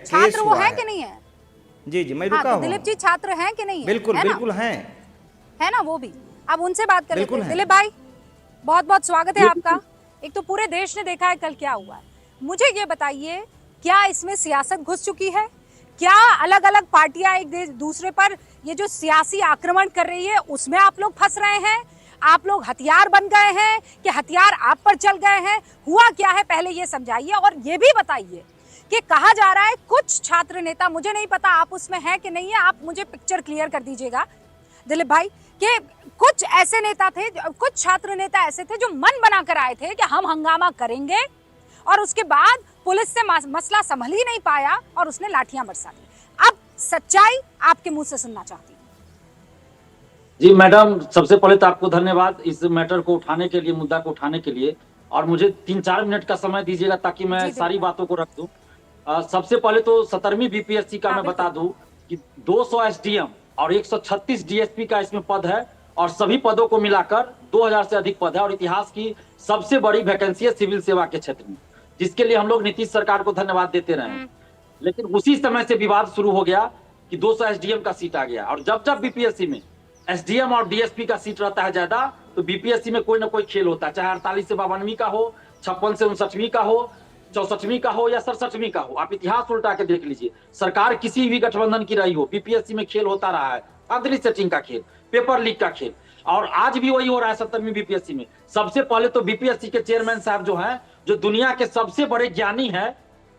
छात्र वो है कि नहीं है? जी जी मैं हाँ, रुका तो हूँ। दिलीप जी छात्र हैं कि नहीं है? बिल्कुल है ना? बिल्कुल हैं। है ना, वो भी अब उनसे बात कर लेते बिल्कुल हैं। है। दिलीप भाई, बहुत बहुत स्वागत है आपका। एक तो पूरे देश ने देखा है कल क्या हुआ है, मुझे ये बताइए, क्या इसमें सियासत घुस चुकी है? क्या अलग अलग पार्टियां एक दूसरे पर ये जो सियासी आक्रमण कर रही है उसमें आप लोग फंस रहे हैं? आप लोग हथियार बन गए हैं कि हथियार आप पर चल गए हैं? हुआ क्या है पहले ये समझाइए, और ये भी बताइए कि कहा जा रहा है कुछ छात्र नेता, मुझे नहीं पता आप उसमें है कि नहीं है, आप मुझे पिक्चर क्लियर कर दीजिएगा दिलीप भाई, कि कुछ ऐसे नेता थे, कुछ छात्र नेता ऐसे थे जो मन बना कर आए थे कि हम हंगामा करेंगे, और उसके बाद पुलिस से मसला संभल ही नहीं पाया और उसने लाठियां बरसा दी। अब सच्चाई आपके मुंह से सुनना चाहती हूँ। जी मैडम, सबसे पहले तो आपको धन्यवाद इस मैटर को उठाने के लिए, मुद्दा को उठाने के लिए, और मुझे 3-4 मिनट का समय दीजिएगा ताकि मैं सारी बातों को रख दूं। सबसे पहले तो 17वीं बीपीएससी का मैं बता दूं कि 200 एसडीएम और 136 डीएसपी का इसमें पद है, और सभी पदों को मिलाकर 2000 से अधिक पद है, और इतिहास की सबसे बड़ी वैकेंसी है सिविल सेवा के क्षेत्र में, जिसके लिए हम लोग नीतीश सरकार को धन्यवाद देते रहे। लेकिन उसी समय से विवाद शुरू हो गया कि 200 एसडीएम का सीट आ गया, और जब जब बीपीएससी में एसडीएम और डीएसपी का सीट रहता है ज्यादा, तो बीपीएससी में कोई ना कोई खेल होता है, चाहे 48 से 52वीं का हो, 56 से 59वीं का हो, 64वीं का हो या 67वीं का हो। आप इतिहास उल्टा के देख लीजिए, सरकार किसी भी गठबंधन की रही हो, बीपीएससी में खेल होता रहा है, धांधली सेटिंग का खेल, पेपर लीक का खेल, और आज भी वही हो रहा है 17वीं बीपीएससी में। सबसे पहले तो बीपीएससी के चेयरमैन साहब जो हैं, जो दुनिया के सबसे बड़े ज्ञानी है,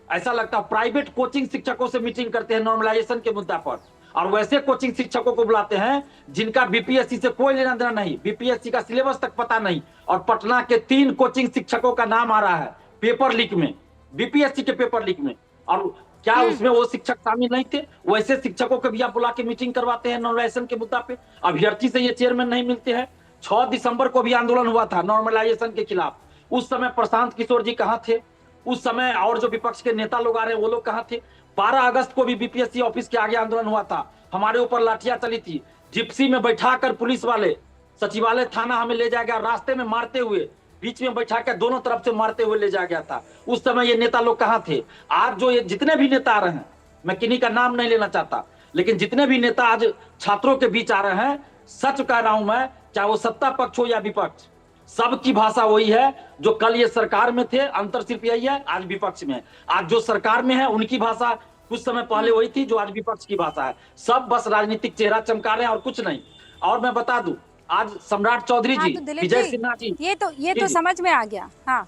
ऐसा लगता है प्राइवेट कोचिंग शिक्षकों से मीटिंग करते हैं नॉर्मलाइजेशन के मुद्दा पर, और वैसे कोचिंग शिक्षकों को बुलाते हैं जिनका बीपीएससी से कोई लेना देना नहीं, बीपीएससी का सिलेबस तक पता नहीं, और पटना के 3 कोचिंग शिक्षकों का नाम आ रहा है पेपर लीक में, बीपीएससी के पेपर लीक में। और क्या उसमें वो शिक्षक शामिल नहीं थे? वैसे शिक्षकों को भी आप बुला के मीटिंग करवाते हैं नॉर्मलाइजेशन के मुद्दा पे। अभ्यर्थी से ये चेयरमैन नहीं मिलते हैं। 6 दिसंबर को भी आंदोलन हुआ था नॉर्मलाइजेशन के खिलाफ, उस समय प्रशांत किशोर जी कहाँ थे? उस समय और जो विपक्ष के नेता लोग आ रहे हैं वो लोग कहाँ थे? 12 अगस्त को भी बीपीएससी ऑफिस के आगे आंदोलन हुआ था, हमारे ऊपर लाठियां चली थी, जिप्सी में बैठाकर पुलिस वाले सचिवालय थाना हमें ले जाया गया, रास्ते में मारते हुए, बीच में बैठा कर दोनों तरफ से मारते हुए ले जाया गया था। उस समय ये नेता लोग कहाँ थे? आज जो ये जितने भी नेता आ रहे हैं, मैं किन्हीं का नाम नहीं लेना चाहता, लेकिन जितने भी नेता आज छात्रों के बीच आ रहे हैं, सच कह रहा हूं मैं, चाहे वो सत्ता पक्ष हो या विपक्ष, सबकी भाषा वही है जो कल ये सरकार में थे, अंतर सिर्फ यही है आज विपक्ष में है। आज जो सरकार में है उनकी भाषा कुछ समय पहले वही थी जो आज विपक्ष की भाषा है। सब बस राजनीतिक चेहरा चमका रहे हैं और कुछ नहीं। और मैं बता दूं, आज सम्राट चौधरी जी, विजय सिन्हा जी, ये तो समझ में आ गया। हाँ,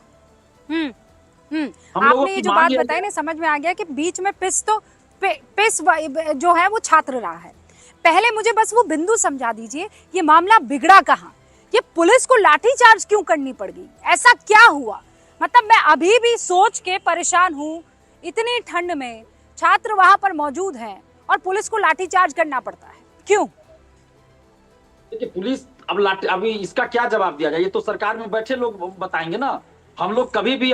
हम लोगों आपने ये जो बात बताई ना, समझ में आ गया कि बीच में पिस जो है वो छात्र रहा है। पहले मुझे बस वो बिंदु समझा दीजिए, ये मामला बिगड़ा कहाँ? ये पुलिस को लाठीचार्ज क्यों करनी पड़ गई? ऐसा क्या हुआ? मतलब मैं अभी भी सोच के परेशान हूँ, इतनी ठंड में छात्र वहां पर मौजूद हैं और पुलिस को लाठीचार्ज करना पड़ता है, क्यों? देखिए पुलिस अभी इसका क्या जवाब दिया जाए? ये तो सरकार में बैठे लोग बताएंगे ना। हम लोग कभी भी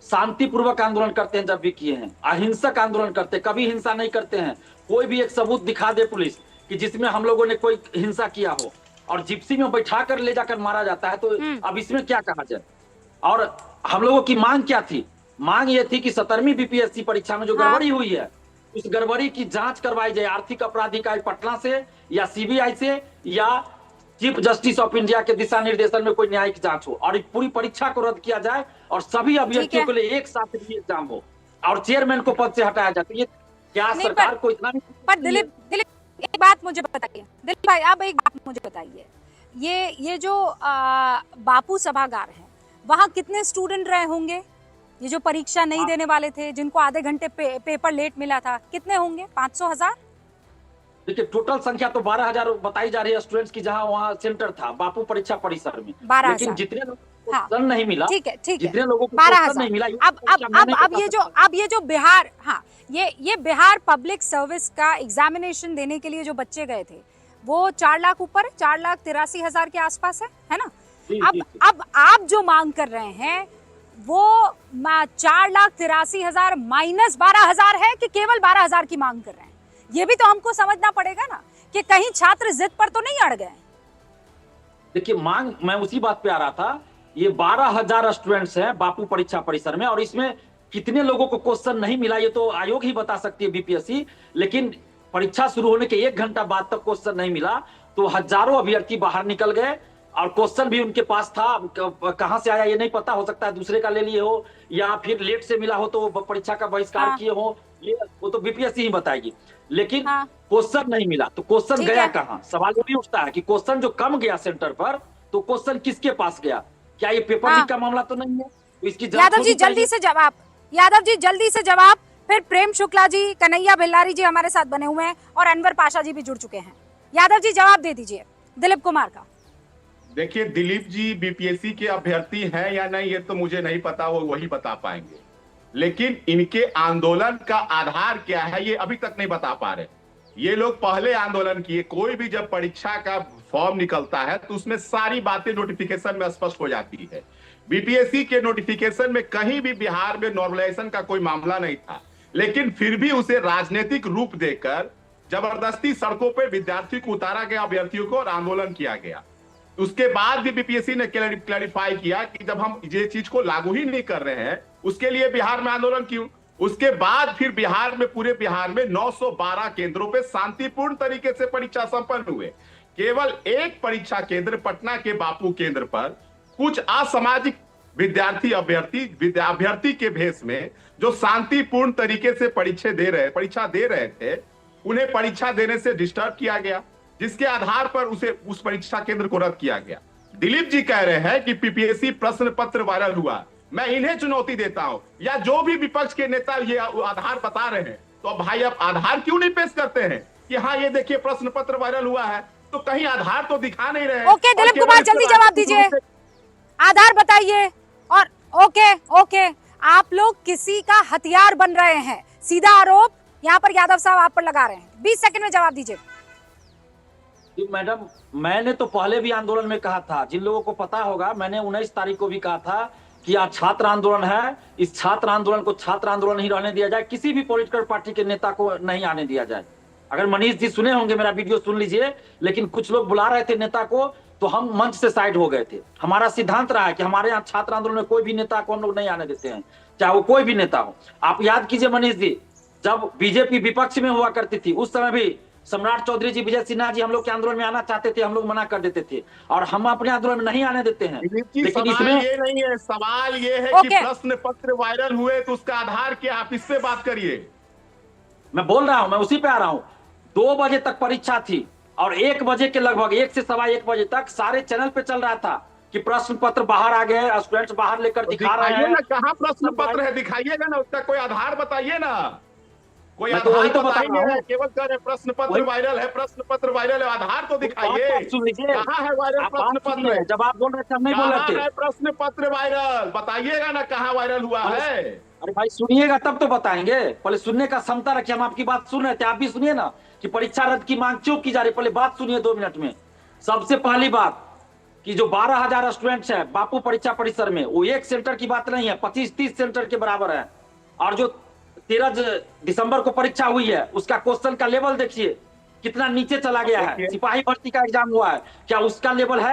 शांतिपूर्वक आंदोलन करते हैं, जब भी किए हैं अहिंसक आंदोलन करते हैं, कभी हिंसा नहीं करते हैं। कोई भी एक सबूत दिखा दे पुलिस कि जिसमें हम लोगों ने कोई हिंसा किया हो, और जिप्सी में बैठा कर ले जाकर मारा जाता है, तो अब इसमें क्या कहा जाए? और हम लोगों की मांग क्या थी? मांग ये थी कि 17वीं बीपीएससी परीक्षा में जो गड़बड़ी हुई है, उस गड़बड़ी की जांच करवाई जाए आर्थिक अपराध इकाई पटना से या सीबीआई से या चीफ जस्टिस ऑफ इंडिया के दिशा निर्देशन में कोई न्यायिक जांच हो, और पूरी परीक्षा को रद्द किया जाए और सभी अभ्यर्थियों के लिए एक साथ एग्जाम हो, और चेयरमैन को पद से हटाया जाए। तो ये क्या सरकार को इतना? पर दिलीप एक बात मुझे बताइए, दिलीप भाई आप एक बात मुझे बताइए, ये जो बापू सभागार है, वहाँ कितने स्टूडेंट रहे होंगे? ये जो परीक्षा नहीं देने वाले थे, जिनको आधे घंटे पेपर लेट मिला था, कितने होंगे? 500,000? देखिए टोटल संख्या तो 12,000 बताई जा रही है स्टूडेंट्स की, जहां वहां सेंटर था बापू परीक्षा परिसर में, 12,000। लेकिन जितने लोगों को नहीं मिला, ठीक है जितने लोगों को 12,000 नहीं मिला, अब ये जो बिहार, हाँ ये बिहार पब्लिक सर्विस का एग्जामिनेशन देने के लिए जो बच्चे गए थे, वो 4 लाख ऊपर, 4,83,000 के आसपास है ना? अब आप जो मांग कर रहे हैं वो 4,83,000 माइनस 12,000 है कि केवल 12,000 की मांग कर रहे हैं? ये भी तो हमको समझना पड़ेगा ना कि कहीं छात्र जिद पर तो नहीं अड़ गए। देखिए मांग, मैं उसी बात पे आ रहा था, ये 12,000 स्टूडेंट्स हैं बापू परीक्षा परिसर में, और इसमें कितने लोगों को क्वेश्चन नहीं मिला ये तो आयोग ही बता सकती है, बीपीएससी। लेकिन परीक्षा शुरू होने के 1 घंटा बाद तक क्वेश्चन नहीं मिला, तो हजारों अभ्यर्थी बाहर निकल गए और क्वेश्चन भी उनके पास था। कहां से आया ये नहीं पता, हो सकता है दूसरे का ले लिए हो या फिर लेट से मिला हो तो परीक्षा का बहिष्कार किए हो, ये वो तो बीपीएससी ही बताएगी। लेकिन क्वेश्चन नहीं मिला तो क्वेश्चन गया कहां? सवाल ये भी उठता है कि क्वेश्चन जो कम गया सेंटर पर, तो क्वेश्चन किसके पास गया? क्या ये पेपर लीक का मामला तो नहीं है? तो इसकी यादव जी जल्दी से जवाब, यादव जी जल्दी से जवाब। फिर प्रेम शुक्ला जी, कन्हैया भिल्लारी जी हमारे साथ बने हुए हैं और अनवर पाशा जी भी जुड़ चुके हैं। यादव जी जवाब दे दीजिए दिलीप कुमार का। देखिए, दिलीप जी बीपीएससी के अभ्यर्थी हैं या नहीं ये तो मुझे नहीं पता, वो वही बता पाएंगे। लेकिन इनके आंदोलन का आधार क्या है ये अभी तक नहीं बता पा रहे। ये लोग पहले आंदोलन किए, कोई भी जब परीक्षा का फॉर्म निकलता है तो उसमें सारी बातें नोटिफिकेशन में स्पष्ट हो जाती है। बीपीएससी के नोटिफिकेशन में कहीं भी बिहार में नॉर्मलाइजेशन का कोई मामला नहीं था, लेकिन फिर भी उसे राजनीतिक रूप देकर जबरदस्ती सड़कों पर विद्यार्थियों को उतारा गया, अभ्यर्थियों को, और आंदोलन किया गया। उसके बाद भी बीपीएससी ने क्लैरिफाई किया कि जब हम ये चीज को लागू ही नहीं कर रहे हैं उसके लिए बिहार में आंदोलन क्यों। उसके बाद फिर बिहार में, पूरे बिहार में 912 केंद्रों पे शांतिपूर्ण तरीके से परीक्षा संपन्न हुए। केवल एक परीक्षा केंद्र पटना के बापू केंद्र पर कुछ असामाजिक विद्यार्थी अभ्यर्थी के भेष में जो शांतिपूर्ण तरीके से परीक्षा दे रहे थे, उन्हें परीक्षा देने से डिस्टर्ब किया गया, जिसके आधार पर उस परीक्षा केंद्र को रद्द किया गया। दिलीप जी कह रहे हैं कि पीपीएससी प्रश्न पत्र वायरल हुआ। मैं इन्हें चुनौती देता हूं, या जो भी विपक्ष के नेता ये आधार बता रहे हैं, तो अब भाई आप आधार क्यों नहीं पेश करते हैं कि हाँ ये देखिए प्रश्न पत्र वायरल हुआ है? तो कहीं आधार तो दिखा नहीं रहे। ओके दिलीप कुमार जल्दी जवाब दीजिए, आधार बताइए। और ओके आप लोग किसी का हथियार बन रहे हैं, सीधा आरोप यहाँ पर यादव साहब आप पर लगा रहे हैं। 20 सेकंड में जवाब दीजिए। मैडम, मैंने तो पहले भी आंदोलन में कहा था, जिन लोगों को पता होगा, मैंने 19 तारीख को भी कहा था कि आज छात्र आंदोलन है, इस छात्र आंदोलन को छात्र आंदोलन नहीं रहने दिया जाए, किसी भी पॉलिटिकल पार्टी के नेता को नहीं आने दिया जाए। अगर मनीष जी सुने होंगे मेरा वीडियो सुन लीजिए, लेकिन कुछ लोग बुला रहे थे नेता को तो हम मंच से साइड हो गए थे। हमारा सिद्धांत रहा है कि हमारे यहाँ छात्र आंदोलन में कोई भी नेता को हम लोग नहीं आने देते हैं, चाहे वो कोई भी नेता हो। आप याद कीजिए मनीष जी, जब बीजेपी विपक्ष में हुआ करती थी उस समय भी सम्राट चौधरी जी, विजय सिन्हा जी हम लोग के आंदोलन में आना चाहते थे, हम लोग मना कर देते थे, और हम अपने आंदोलन में नहीं आने देते हैं। लेकिन इसमें ये नहीं है, सवाल ये है कि प्रश्न पत्र वायरल हुए तो उसका आधार क्या, आप इससे बात करिए। मैं बोल रहा हूं, मैं उसी पे आ रहा हूं। 2 बजे तक परीक्षा थी और 1 बजे के लगभग 1 से सवा 1 बजे तक सारे चैनल पे चल रहा था कि प्रश्न पत्र बाहर आ गए, स्टूडेंट्स बाहर लेकर दिखा रहे हैं। कहाँ प्रश्न पत्र है, दिखाइएगा ना, उसका कोई आधार बताइए ना। कोई तो वही तो बता रहा हूं, केवल कह रहे प्रश्न पत्र वायरल है, प्रश्न पत्र वायरल है, आधार तो दिखाइए। कहाँ है वायरल प्रश्न पत्र? जब आप बोल रहे थे हम नहीं बोल रहे थे। प्रश्न पत्र वायरल बताइएगा ना, कहाँ वायरल हुआ है? अरे भाई सुनिएगा तब तो बताएंगे, पहले सुनने का क्षमता रखिए। हम आपकी बात सुन रहे थे, आप भी सुनिए ना कि परीक्षा रद्द की मांग क्यों की जा रही, पहले बात सुनिए 2 मिनट में। सबसे पहली बात कि जो 12,000 स्टूडेंट्स हैं बापू परीक्षा परिसर में, वो एक सेंटर की बात नहीं है, 25-30 सेंटर के बराबर है। और जो 13 दिसंबर को परीक्षा हुई है उसका क्वेश्चन का लेवल देखिए कितना नीचे चला गया है। सिपाही भर्ती का एग्जाम हुआ है, क्या उसका लेवल है